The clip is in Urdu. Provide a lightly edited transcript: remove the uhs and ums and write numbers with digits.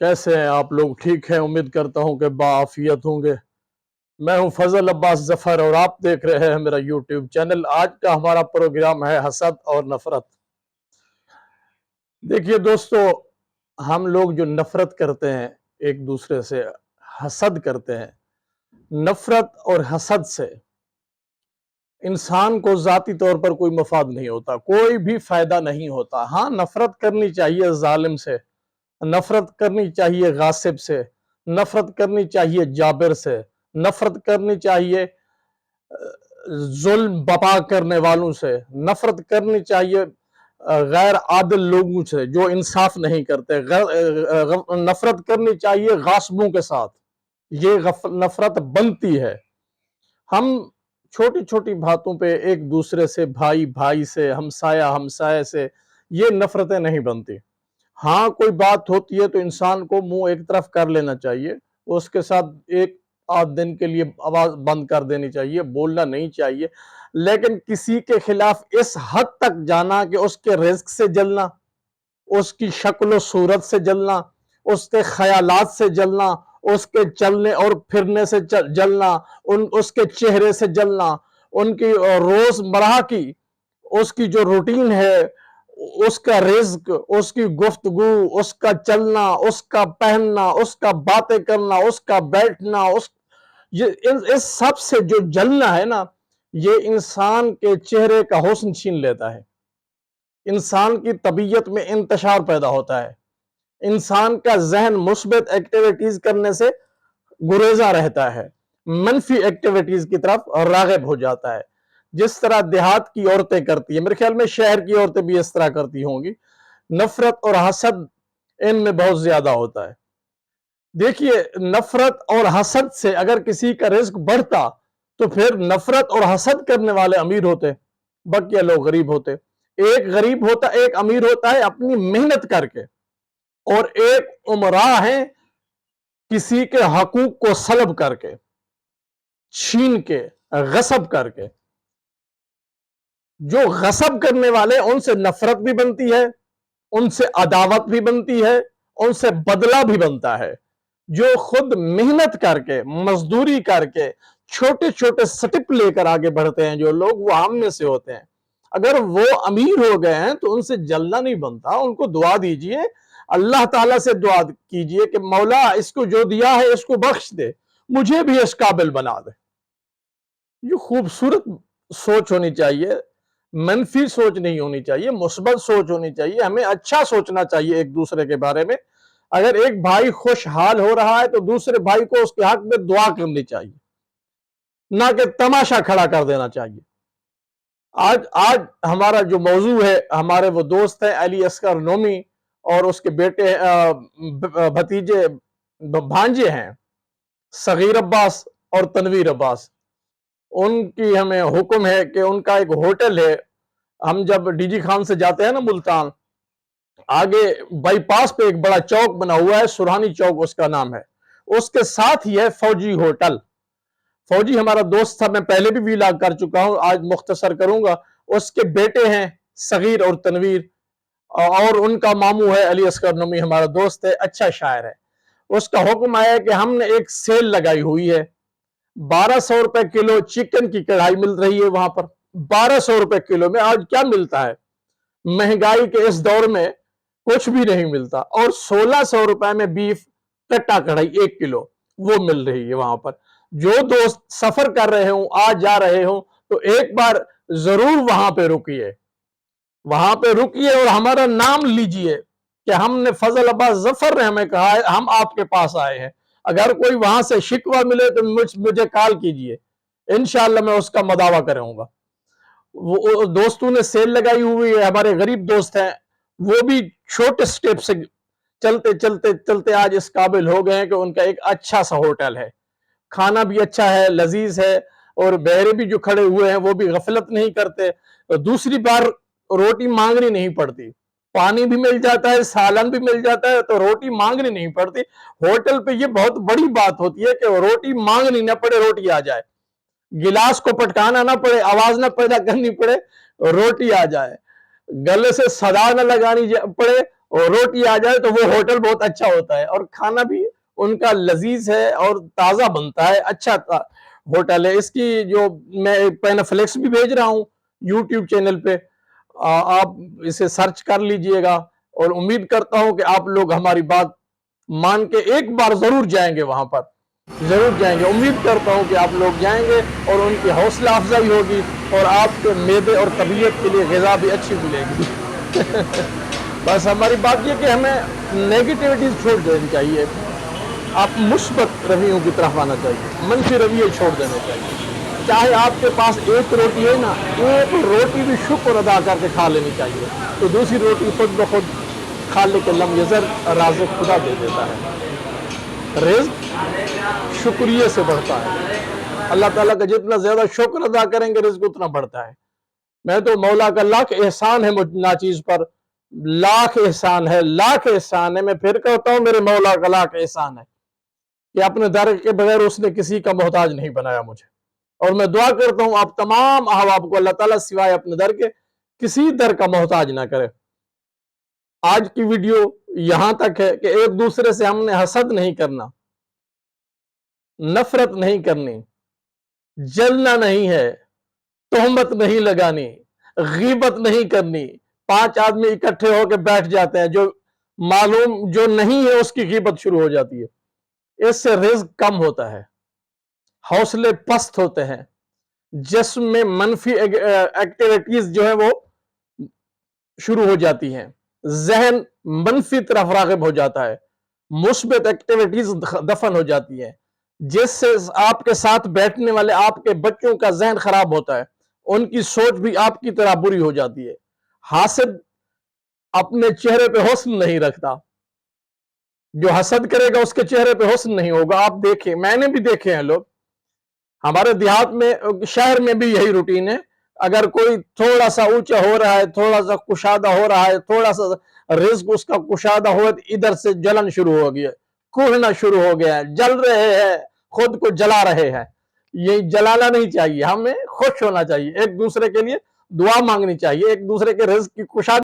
کیسے ہیں آپ لوگ؟ ٹھیک ہیں؟ امید کرتا ہوں کہ باعافیت ہوں گے۔ میں ہوں فضل عباس ظفر اور آپ دیکھ رہے ہیں میرا یوٹیوب چینل۔ آج کا ہمارا پروگرام ہے حسد اور نفرت۔ دیکھیے دوستو، ہم لوگ جو نفرت کرتے ہیں ایک دوسرے سے، حسد کرتے ہیں، نفرت اور حسد سے انسان کو ذاتی طور پر کوئی مفاد نہیں ہوتا، کوئی بھی فائدہ نہیں ہوتا۔ ہاں، نفرت کرنی چاہیے ظالم سے، نفرت کرنی چاہیے غاصب سے، نفرت کرنی چاہیے جابر سے، نفرت کرنی چاہیے ظلم بپا کرنے والوں سے، نفرت کرنی چاہیے غیر عادل لوگوں سے جو انصاف نہیں کرتے، نفرت کرنی چاہیے غاصبوں کے ساتھ۔ یہ نفرت بنتی ہے۔ ہم چھوٹی چھوٹی باتوں پہ ایک دوسرے سے، بھائی بھائی سے، ہمسایہ ہمسایہ سے یہ نفرتیں نہیں بنتی۔ ہاں، کوئی بات ہوتی ہے تو انسان کو منہ ایک طرف کر لینا چاہیے، اس کے ساتھ ایک آدھ دن کے لیے آواز بند کر دینی چاہیے، بولنا نہیں چاہیے، لیکن کسی کے خلاف اس حد تک جانا کہ اس کے رزق سے جلنا، اس کی شکل و صورت سے جلنا، اس کے خیالات سے جلنا، اس کے چلنے اور پھرنے سے جلنا، اس کے چہرے سے جلنا، ان کی روزمرہ کی اس کی جو روٹین ہے، اس کا رزق، اس کی گفتگو، اس کا چلنا، اس کا پہننا، اس کا باتیں کرنا، اس کا بیٹھنا، اس سب سے جو جلنا ہے نا، یہ انسان کے چہرے کا حسن چھین لیتا ہے، انسان کی طبیعت میں انتشار پیدا ہوتا ہے، انسان کا ذہن مثبت ایکٹیویٹیز کرنے سے گریزاں رہتا ہے، منفی ایکٹیویٹیز کی طرف راغب ہو جاتا ہے، جس طرح دیہات کی عورتیں کرتی ہیں۔ میرے خیال میں شہر کی عورتیں بھی اس طرح کرتی ہوں گی۔ نفرت اور حسد ان میں بہت زیادہ ہوتا ہے۔ دیکھیے، نفرت اور حسد سے اگر کسی کا رزق بڑھتا تو پھر نفرت اور حسد کرنے والے امیر ہوتے، بقیہ لوگ غریب ہوتے۔ ایک غریب ہوتا، ایک امیر ہوتا ہے اپنی محنت کر کے، اور ایک امراء ہیں کسی کے حقوق کو سلب کر کے، چھین کے، غصب کر کے۔ جو غصب کرنے والے، ان سے نفرت بھی بنتی ہے، ان سے عداوت بھی بنتی ہے، ان سے بدلہ بھی بنتا ہے۔ جو خود محنت کر کے، مزدوری کر کے، چھوٹے چھوٹے سٹپ لے کر آگے بڑھتے ہیں جو لوگ، وہ ہم میں سے ہوتے ہیں۔ اگر وہ امیر ہو گئے ہیں تو ان سے جلنا نہیں بنتا، ان کو دعا دیجئے، اللہ تعالیٰ سے دعا کیجئے کہ مولا اس کو جو دیا ہے اس کو بخش دے، مجھے بھی اس قابل بنا دے۔ یہ خوبصورت سوچ ہونی چاہیے، منفی سوچ نہیں ہونی چاہیے، مثبت سوچ ہونی چاہیے۔ ہمیں اچھا سوچنا چاہیے ایک دوسرے کے بارے میں۔ اگر ایک بھائی خوشحال ہو رہا ہے تو دوسرے بھائی کو اس کے حق میں دعا کرنی چاہیے، نہ کہ تماشا کھڑا کر دینا چاہیے۔ آج ہمارا جو موضوع ہے، ہمارے وہ دوست ہیں علی اصغر نومی اور اس کے بیٹے بھتیجے بھانجے ہیں صغیر عباس اور تنویر عباس۔ ان کی ہمیں حکم ہے کہ ان کا ایک ہوٹل ہے، ہم جب ڈی جی خان سے جاتے ہیں نا ملتان، آگے بائی پاس پہ ایک بڑا چوک بنا ہوا ہے، سرہانی چوک اس کا نام ہے، اس کے ساتھ ہی ہے فوجی ہوٹل۔ فوجی ہمارا دوست تھا، میں پہلے بھی ویلاگ کر چکا ہوں، آج مختصر کروں گا۔ اس کے بیٹے ہیں صغیر اور تنویر، اور ان کا ماموں ہے علی اصغر نومی، ہمارا دوست ہے، اچھا شاعر ہے۔ اس کا حکم آیا کہ ہم نے ایک سیل لگائی ہوئی ہے، 1200 روپے کلو چکن کی کڑھائی مل رہی ہے وہاں پر۔ 1200 روپے کلو میں آج کیا ملتا ہے؟ مہنگائی کے اس دور میں کچھ بھی نہیں ملتا، اور 1600 روپے میں بیف کٹا کڑھائی 1 کلو وہ مل رہی ہے وہاں پر۔ جو دوست سفر کر رہے ہوں، جا رہے ہوں، تو ایک بار ضرور وہاں پہ رکیے، وہاں پہ رکیے اور ہمارا نام لیجئے کہ ہم نے فضل عباس ظفر نے ہمیں کہا ہے ہم آپ کے پاس آئے ہیں۔ اگر کوئی وہاں سے شکوہ ملے تو مجھے کال کیجئے، انشاءاللہ میں اس کا مداوع کروں گا۔ وہ دوستوں نے سیل لگائی ہوئی ہے، ہمارے غریب دوست ہیں، وہ بھی چھوٹے سٹیپ سے چلتے چلتے چلتے آج اس قابل ہو گئے ہیں کہ ان کا ایک اچھا سا ہوٹل ہے، کھانا بھی اچھا ہے، لذیذ ہے، اور بہرے بھی جو کھڑے ہوئے ہیں وہ بھی غفلت نہیں کرتے۔ دوسری بار روٹی مانگنی نہیں پڑتی، پانی بھی مل جاتا ہے، سالن بھی مل جاتا ہے، تو روٹی مانگنی نہیں پڑتی۔ ہوٹل پہ یہ بہت بڑی بات ہوتی ہے کہ روٹی مانگنی نہ پڑے، روٹی آ جائے، گلاس کو پٹکانا نہ پڑے، آواز نہ پیدا کرنی پڑے، روٹی آ جائے، گلے سے صدا نہ لگانی پڑے، اور روٹی آ جائے تو وہ ہوٹل بہت اچھا ہوتا ہے، اور کھانا بھی ان کا لذیذ ہے اور تازہ بنتا ہے، اچھا ہوٹل ہے۔ اس کی جو میں پینافلیکس بھی بھیج رہا ہوں یوٹیوب چینل پہ، آپ اسے سرچ کر لیجئے گا، اور امید کرتا ہوں کہ آپ لوگ ہماری بات مان کے ایک بار ضرور جائیں گے، وہاں پر ضرور جائیں گے۔ امید کرتا ہوں کہ آپ لوگ جائیں گے اور ان کی حوصلہ افزائی ہوگی، اور آپ کے معدے اور طبیعت کے لیے غذا بھی اچھی ملے گی۔ بس ہماری بات یہ کہ ہمیں نیگیٹیوٹیز چھوڑ دینی چاہیے، آپ مثبت رویوں کی طرف آنا چاہیے، منفی رویے چھوڑ دینے چاہیے۔ چاہے آپ کے پاس ایک روٹی ہے نا، ایک روٹی بھی شکر ادا کر کے کھا لینی چاہیے، تو دوسری روٹی خود بخود خالق لم یزر رازق خدا دے دیتا ہے۔ رزق شکریہ سے بڑھتا ہے، اللہ تعالیٰ کا جتنا زیادہ شکر ادا کریں گے رزق اتنا بڑھتا ہے۔ میں تو مولا کا لاکھ احسان ہے مجھ ناچیز پر، لاکھ احسان ہے، لاکھ احسان ہے۔ میں پھر کہتا ہوں میرے مولا کا لاکھ احسان ہے کہ اپنے در کے بغیر اس نے کسی کا محتاج نہیں بنایا مجھے، اور میں دعا کرتا ہوں آپ تمام احباب کو اللہ تعالیٰ سوائے اپنے در کے کسی در کا محتاج نہ کرے۔ آج کی ویڈیو یہاں تک ہے کہ ایک دوسرے سے ہم نے حسد نہیں کرنا، نفرت نہیں کرنی، جلنا نہیں ہے، تہمت نہیں لگانی، غیبت نہیں کرنی۔ 5 آدمی اکٹھے ہو کے بیٹھ جاتے ہیں، جو معلوم جو نہیں ہے اس کی غیبت شروع ہو جاتی ہے، اس سے رزق کم ہوتا ہے، حوصلے پست ہوتے ہیں، جسم میں منفی ایکٹیویٹیز جو ہیں وہ شروع ہو جاتی ہیں، ذہن منفی طرف راغب ہو جاتا ہے، مثبت ایکٹیویٹیز دفن ہو جاتی ہیں، جس سے آپ کے ساتھ بیٹھنے والے آپ کے بچوں کا ذہن خراب ہوتا ہے، ان کی سوچ بھی آپ کی طرح بری ہو جاتی ہے۔ حاسد اپنے چہرے پہ حسن نہیں رکھتا، جو حسد کرے گا اس کے چہرے پہ حسن نہیں ہوگا۔ آپ دیکھیں، میں نے بھی دیکھے ہیں لوگ، ہمارے دیہات میں، شہر میں بھی یہی روٹین ہے، اگر کوئی تھوڑا سا اونچا ہو رہا ہے، تھوڑا سا کشادہ ہو رہا ہے، تھوڑا سا رزق اس کا کشادہ ہو، ادھر سے جلن شروع ہو گیا، کوڑنا شروع ہو گیا ہے، جل رہے ہیں، خود کو جلا رہے ہیں۔ یہ جلانا نہیں چاہیے، ہمیں خوش ہونا چاہیے، ایک دوسرے کے لیے دعا مانگنی چاہیے، ایک دوسرے کے رزق کی کشادہ